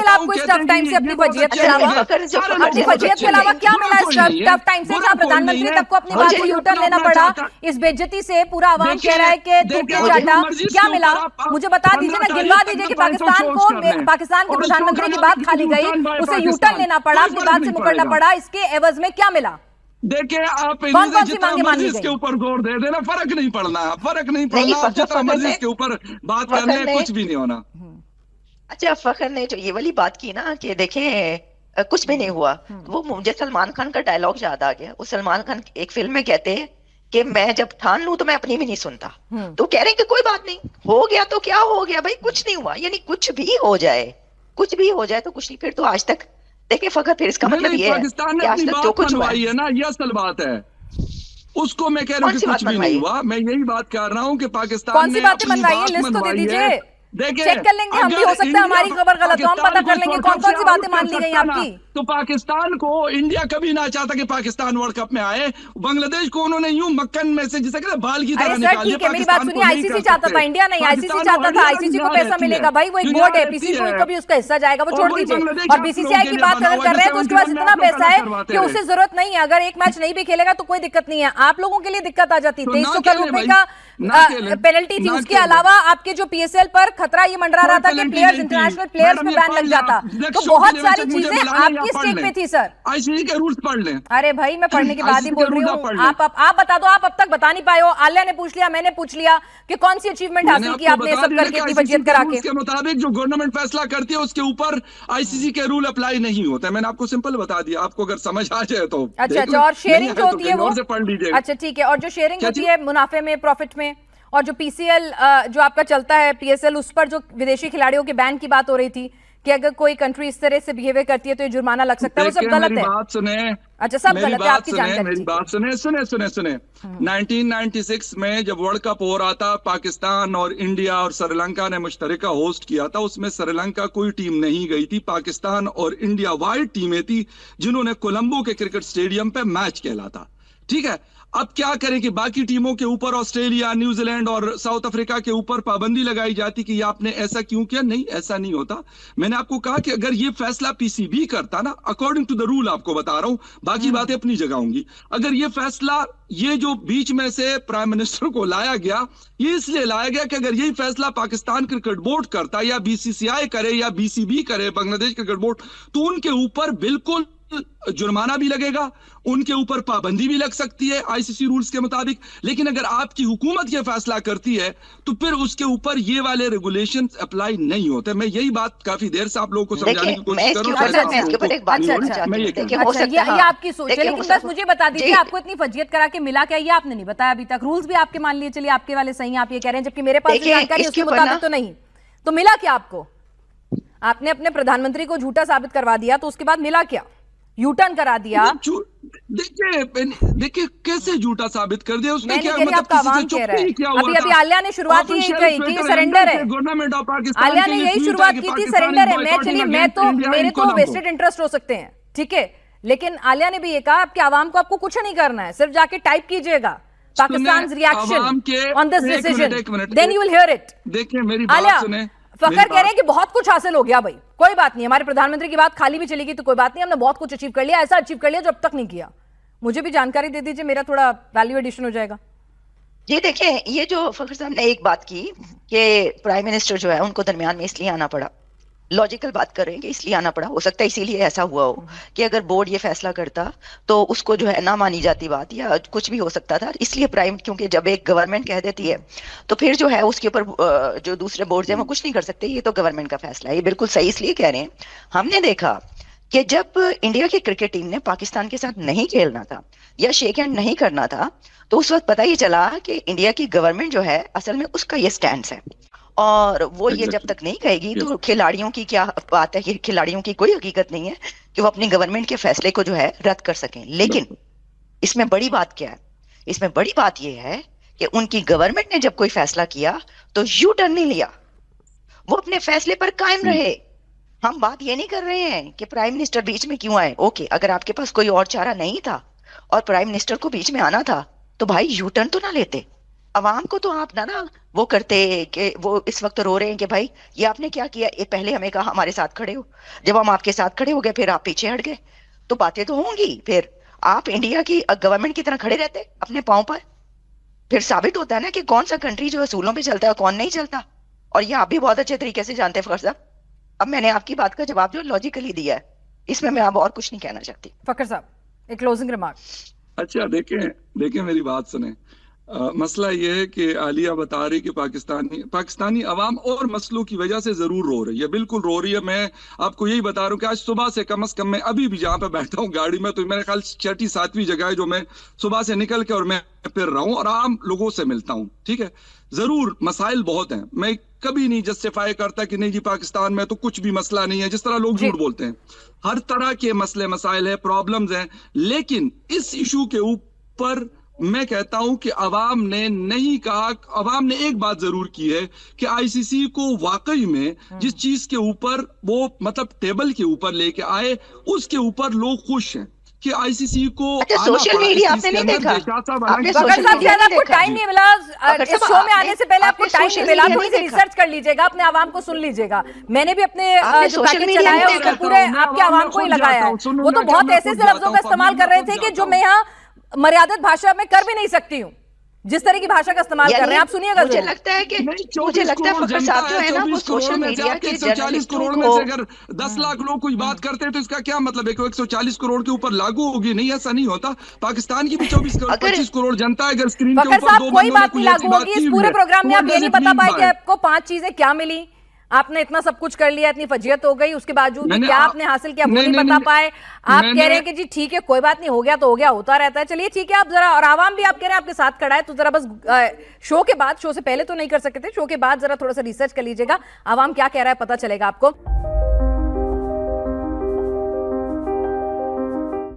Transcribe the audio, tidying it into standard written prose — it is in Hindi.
मिला आपको इस टफ टाइम से? अपनी वजीयत के अलावा, अपनी वजीयत के अलावा क्या मिला इस टफ टाइम से? जहाँ प्रधानमंत्री तक को अपनी बात को यूटर्न लेना पड़ा इस बेइज्जती से, पूरा आवाम कह रहा है कि थूके चाटा, क्या मिला? मुझे बता दीजिए ना, गिनवा दीजिए कि पाकिस्तान को, पाकिस्तान के प्रधानमंत्री की बात खाली गई, उसे यूटर्न लेना पड़ा, अपनी बात से मुकरना पड़ा, इसके एवज में क्या मिला? देखिए, आप जितना मर्जी इसके ऊपर जोर दे देना, फर्क नहीं पड़ना, फर्क नहीं पड़ना, आप जितना मर्जी इसके ऊपर बात कर ले, कुछ भी नहीं होना। अच्छा, फखर ने जो ये वाली बात की ना कि देखें कुछ भी नहीं हुआ, वो मुझे सलमान खान का डायलॉग याद आ गया। वो सलमान खान एक फिल्म में कहते हैं कि मैं जब ठान लूं तो मैं अपनी भी नहीं सुनता। तो कह रहे हैं कि कोई बात नहीं, हो गया तो क्या हो गया भाई, कुछ नहीं हुआ। यानी कुछ भी हो जाए, कुछ भी हो जाए तो कुछ नहीं। फिर तो आज तक देखिए फखर, फिर इसका मतलब ये है पाकिस्तान ने अपनी बात मनवाई है ना, ये असल बात है। उसको मैं कह रहा हूँ कि कुछ भी नहीं हुआ। मैं यही बात कर रहा हूँ कि पाकिस्तान कौन सी बातें मनवाई है, लिस्ट तो दे दीजिए, चेक कर लेंगे हम भी, हो सकता है हमारी खबर गलत हो, हम पता कर लेंगे कौन कौन सी बातें मान ली गई आपकी। तो पाकिस्तान को, इंडिया कभी ना चाहता कि पाकिस्तान वर्ल्ड कप में आए। बांग्लादेश को उन्होंने यूं मक्कन में से जिसे कहते बाल की तरह निकाल दिया। मेरी बात सुनिए, आईसीसी चाहता था, इंडिया नहीं, आईसीसी चाहता था, आईसीसी को पैसा मिलेगा भाई, वो एक बोर्ड है, पीसीबी को भी उसका हिस्सा जाएगा, वो छोड़ दीजिए। और बीसीसीआई की बात अगर कर रहे हैं तो उसके पास इतना पैसा है कि उसे जरूरत नहीं है, अगर एक मैच नहीं भी खेलेगा तो कोई दिक्कत नहीं है। आप लोगों के लिए दिक्कत आ जाती, 2300 करोड़ रुपए का पेनल्टी थी, उसके अलावा आपके जो पीएसएल पर खतरा ये मंडरा रहा था कि प्लेयर्स, इंटरनेशनल प्लेयर्स पे बैन लग जाता, तो बहुत सारी चीजें आपकी स्टेक पे थी सर। आईसीसी के रूल्स पढ़ लें। अरे भाई, मैं पढ़ने की बात ही बोल रही हूँ। आप बता दो, आप अब तक बता नहीं पाए हो। आलिया ने पूछ लिया, मैंने पूछ लिया कि कौन सी अचीवमेंट हासिल की आपने सब करके, इतनी वजीयत करा के। उसके मुताबिक जो गवर्नमेंट फैसला करती है उसके ऊपर आईसीसी के रूल अप्लाई नहीं होते। मैंने आपको सिंपल बता दिया, आपको अगर समझ आ जाए तो। अच्छा, और शेयरिंग जो होती है वो पढ़ लीजिए। अच्छा ठीक है, और जो शेयरिंग होती है मुनाफे में, प्रॉफिट में, और जो पीसीएल जो आपका चलता है पीएसएल, उस पर जो विदेशी खिलाड़ियों के बैन की बात हो रही थी कि अगर कोई कंट्री इस तरह से बिहेवियर करती है तो ये जुर्माना लग सकता है, वो सब गलत है। बात सुने, अच्छा, सब गलत है, आपकी जानकारी। मेरी बात सुने 1996 में जब वर्ल्ड कप हो रहा था, पाकिस्तान और इंडिया और श्रीलंका ने मुश्तरका होस्ट किया था। उसमें श्रीलंका कोई टीम नहीं गई थी, पाकिस्तान और इंडिया वाइड टीमें थी जिन्होंने कोलंबो के क्रिकेट स्टेडियम पे मैच खेला था। ठीक है, अब क्या करें कि बाकी टीमों के ऊपर, ऑस्ट्रेलिया, न्यूजीलैंड और साउथ अफ्रीका के ऊपर पाबंदी लगाई जाती कि आपने ऐसा क्यों किया। नहीं, ऐसा नहीं होता। मैंने आपको कहा कि अगर ये फैसला पीसीबी करता ना, अकॉर्डिंग टू द रूल आपको बता रहा हूं, बाकी बातें अपनी जगह होंगी। अगर ये फैसला, ये जो बीच में से प्राइम मिनिस्टर को लाया गया, ये इसलिए लाया गया कि अगर यही फैसला पाकिस्तान क्रिकेट बोर्ड करता, या बीसीसीआई करे, या बीसीबी करे, बांग्लादेश क्रिकेट बोर्ड, तो उनके ऊपर बिल्कुल जुर्माना भी लगेगा, उनके ऊपर पाबंदी भी लग सकती है आईसीसी रूल्स के मुताबिक। लेकिन अगर आपकी हुकूमत ये फैसला करती है तो फिर उसके ऊपर ये वाले रेगुलेशंस अप्लाई नहीं होते। मैं यही बात काफी देर से आप लोगों को समझाने की कोशिश कर रहा हूं। ये आपकी सोच है, लेकिन बस मुझे बता दीजिए, आपको इतनी फजीयत करा के मिला क्या, ये आपने नहीं बताया अभी तक। रूल्स भी आपके मान लिए चलिए, आपके वाले सही आप ये कह रहे हैं, जबकि मेरे पास जानकारी उसके मुताबिक तो नहीं। तो मिला क्या आपको? आपने अपने प्रधानमंत्री को झूठा साबित करवा दिया, तो उसके बाद मिला क्या? यूटर्न करा दिया। देखिए कैसे झूठा साबित कर दिया उसने। क्या मतलब अभी आलिया ने शुरुआत ही कही थी, सरेंडर है। गवर्नमेंट ऑफ पाकिस्तान, आलिया ने यही शुरुआत की थी, सरेंडर है। मैं चलिए, मैं तो, मेरे तो वेस्टेड इंटरेस्ट हो सकते हैं, ठीक है, लेकिन आलिया ने भी ये कहा आपके आवाम को आपको कुछ नहीं करना है, सिर्फ जाके टाइप कीजिएगा Pakistan reaction on this decision, then you will hear it. देखिए मेरी बात सुने, फखर कह रहे हैं कि बहुत कुछ हासिल हो गया भाई, कोई बात नहीं, हमारे प्रधानमंत्री की बात खाली भी चलेगी तो कोई बात नहीं, हमने बहुत कुछ अचीव कर लिया, ऐसा अचीव कर लिया जो अब तक नहीं किया। मुझे भी जानकारी दे दीजिए, मेरा थोड़ा वैल्यू एडिशन हो जाएगा। जी देखिए, ये जो फखर साहब ने एक बात की कि प्राइम मिनिस्टर जो है उनको दरमियान में इसलिए आना पड़ा, लॉजिकल बात कर रहे हैं कि इसलिए आना पड़ा, हो सकता है इसीलिए ऐसा हुआ हो कि अगर बोर्ड ये फैसला करता तो उसको जो है ना मानी जाती बात, या कुछ भी हो सकता था, इसलिए प्राइम, क्योंकि जब एक गवर्नमेंट कह देती है तो फिर जो है उसके ऊपर जो दूसरे बोर्ड हैं वो कुछ नहीं कर सकते, ये तो गवर्नमेंट का फैसला है। ये बिल्कुल सही इसलिए कह रहे हैं। हमने देखा कि जब इंडिया की क्रिकेट टीम ने पाकिस्तान के साथ नहीं खेलना था या शेक हैंड नहीं करना था, तो उस वक्त पता ही चला कि इंडिया की गवर्नमेंट जो है असल में उसका ये स्टैंड है, और वो ये जब तक नहीं कहेगी तो खिलाड़ियों की क्या बात है कि खिलाड़ियों की कोई हकीकत नहीं है कि वो अपनी गवर्नमेंट के फैसले को जो है रद्द कर सकें। लेकिन इसमें बड़ी बात क्या है? इसमें बड़ी बात ये है कि उनकी गवर्नमेंट ने जब कोई फैसला किया तो यू टर्न नहीं लिया, वो अपने फैसले पर कायम रहे। हम बात ये नहीं कर रहे हैं कि प्राइम मिनिस्टर बीच में क्यों आए। ओके, अगर आपके पास कोई और चारा नहीं था और प्राइम मिनिस्टर को बीच में आना था तो भाई यू टर्न तो ना लेते, अवाम को तो आप ना वो करते कि वो इस वक्त रोरहे हैं कि भाई ये आपने क्या किया, ये पहले हमें कहा हमारे साथ खड़े हो, जब हम आपके साथ खड़े हो गए फिर आप पीछे हट गए, तो बातें तो होंगी। फिर आप इंडिया की गवर्नमेंट की तरह खड़े रहते अपने पांव पर, फिर साबित होता है ना कि कौन सा कंट्री जो असूलों पे चलता है कौन नहीं चलता। और ये आप भी बहुत अच्छे तरीके से जानते हैं फखर साहब। अब मैंने आपकी बात का जवाब जो लॉजिकली दिया है, इसमें मैं अब और कुछ नहीं कहना चाहती। फखर साहब एक क्लोजिंग रिमार्क। अच्छा देखें मेरी बात सुने। मसला ये है कि आलिया बता रही कि पाकिस्तानी अवाम और मसलों की वजह से जरूर रो रही है, बिल्कुल रो रही है। मैं आपको यही बता रहा हूँ कि आज सुबह से कम से कम मैं अभी भी जहां पे बैठा हूँ गाड़ी में, तो मेरे ख्याल 6-7वीं जगह है जो मैं सुबह से निकल के और मैं फिर रहा हूँ और आम लोगों से मिलता हूँ। ठीक है, जरूर मसाइल बहुत हैं, मैं कभी नहीं जस्टिफाई करता कि नहीं जी पाकिस्तान में तो कुछ भी मसला नहीं है, जिस तरह लोग झूठ बोलते हैं। हर तरह के मसले मसाइल है, प्रॉब्लम्स हैं, लेकिन इस इशू के ऊपर मैं कहता हूं कि अवाम ने नहीं कहा। अवाम ने एक बात जरूर की है कि आईसीसी को वाकई में जिस चीज के ऊपर वो मतलब टेबल के ऊपर लेके आए उसके ऊपर लोग खुश हैं कि आईसीसी को अच्छा, सोशल मीडिया आपने नहीं देखा? आपने सोशल मीडिया आपको टाइम नहीं मिला इस शो में आने से पहले, आपको टाइम नहीं मिला, थोड़ी सी रिसर्च कर लीजिएगा, अपने आवाम को सुन लीजिएगा। मैंने भी अपने जो पैकेज चलाया है उसमें पूरे आपके आवाम को ही लगाया है। वो तो बहुत ऐसे ऐसे लफ्जों का इस्तेमाल कर रहे थे कि जो मैं यहाँ मर्यादित भाषा में कर भी नहीं सकती हूँ, जिस तरह की भाषा का इस्तेमाल कर रहे हैं आप सुनिएगा। मुझे लगता है फखर साहब जो है ना वो सोशल मीडिया के 140 करोड़ में से अगर 10 लाख लोग कोई बात करते हैं तो इसका क्या मतलब है कि 140 करोड़ के ऊपर लागू होगी? नहीं, ऐसा नहीं होता। पाकिस्तान की भी 25 करोड़ जनता है। अगर स्क्रीन के ऊपर दो कोई बात नहीं लागू होगी। इस पूरे प्रोग्राम में आप ये नहीं बता पाए कि आपको 5 चीजें क्या मिली। आपने इतना सब कुछ कर लिया, इतनी फजीयत हो गई, उसके बावजूद क्या आपने हासिल किया वो नहीं बता पाए। आप कह रहे हैं कि जी ठीक है कोई बात नहीं, हो गया तो हो गया, होता रहता है। चलिए ठीक है, आप जरा, और आवाम भी आप कह रहे हैं आपके साथ खड़ा है, तो जरा बस शो के बाद, शो से पहले तो नहीं कर सकते थे, शो के बाद जरा थोड़ा सा रिसर्च कर लीजिएगा, आवाम क्या कह रहा है पता चलेगा आपको।